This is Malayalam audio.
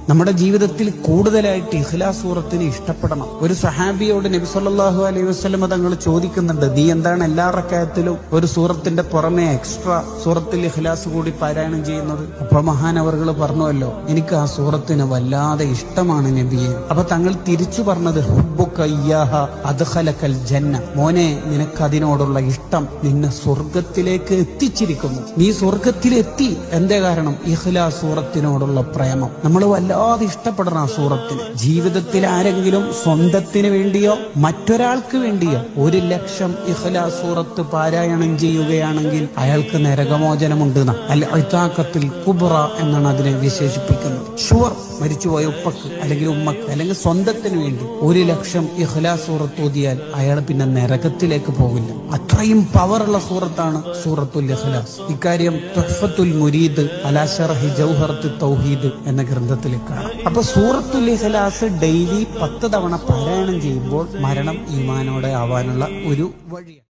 നമ്മുടെ ജീവിതത്തിൽ കൂടുതലായിട്ട് ഇഖ്ലാസ് സൂറത്തിനെ ഇഷ്ടപ്പെടണം. ഒരു സഹാബിയോട് നബി സല്ലല്ലാഹു അലൈഹി വസല്ലം തങ്ങൾ ചോദിക്കുന്നുണ്ട്, നീ എന്താണ് എല്ലാ റക്അത്തിലും ഒരു സൂറത്തിന്റെ പുറമെ എക്സ്ട്രാ സൂറത്തിൽ ഇഖ്ലാസ് കൂടി പാരായണം ചെയ്യുന്നത്? അപ്പൊ മഹാനവറുകൾ പറഞ്ഞുവല്ലോ, എനിക്ക് ആ സൂറത്തിന് വല്ലാതെ ഇഷ്ടമാണ് നബിയെ. അപ്പൊ തങ്ങൾ തിരിച്ചു പറഞ്ഞത്, ഹുബ്ബുക ഇയ്യാഹ അദ്ഖലകൽ ജന്ന, മോനെ നിനക്ക് അതിനോടുള്ള ഇഷ്ടം നിന്നെ സ്വർഗത്തിലേക്ക് എത്തിച്ചിരിക്കുന്നു. നീ സ്വർഗത്തിലെത്തി. എന്തേ കാരണം? ഇഖ്ലാസ് സൂറത്തിനോടുള്ള പ്രേമം. നമ്മൾ വല്ലാതെ ഇഷ്ടപ്പെടണം ആ സൂറത്തിന്. ജീവിതത്തിൽ ആരെങ്കിലും സ്വന്തത്തിന് വേണ്ടിയോ മറ്റൊരാൾക്ക് വേണ്ടിയോ 1,00,000 ഇഖ്ലാസ് സൂറത്ത് പാരായണം ചെയ്യുകയാണെങ്കിൽ അയാൾക്ക് നരകമോചനമുണ്ട്. അൽ ഇതാഖത്തുൽ കുബ്ര എന്നാണ് അതിനെ വിശേഷിപ്പിക്കുന്നത്. ഷുവർ, മരിച്ചുപോയ ഉപ്പക്ക് അല്ലെങ്കിൽ ഉമ്മക്ക് അല്ലെങ്കിൽ സ്വന്തത്തിന് വേണ്ടി 1,00,000 ഇഖ്ലാസ് സൂറത്ത് ഓതിയാൽ അയാൾ പിന്നെ നരകത്തിലേക്ക് പോകില്ല. അത്രയും പവറുള്ള സൂറത്താണ് സൂറത്തുൽ ഇഖ്ലാസ്. ഇക്കാര്യം തുഹ്ഫത്തുൽ മുരീദ് അലാ ശർഹി ജൗഹറത്തുൽ തൗഹീദ് എന്ന ഗ്രന്ഥത്തിൽ കാണാം. അപ്പൊ സൂറത്തുൽ ഇഖ്ലാസ് ഡെയിലി 10 തവണ പാരായണം ചെയ്യുമ്പോൾ മരണം ഈമാനോടെ ആവാനുള്ള ഒരു വഴിയാണ്.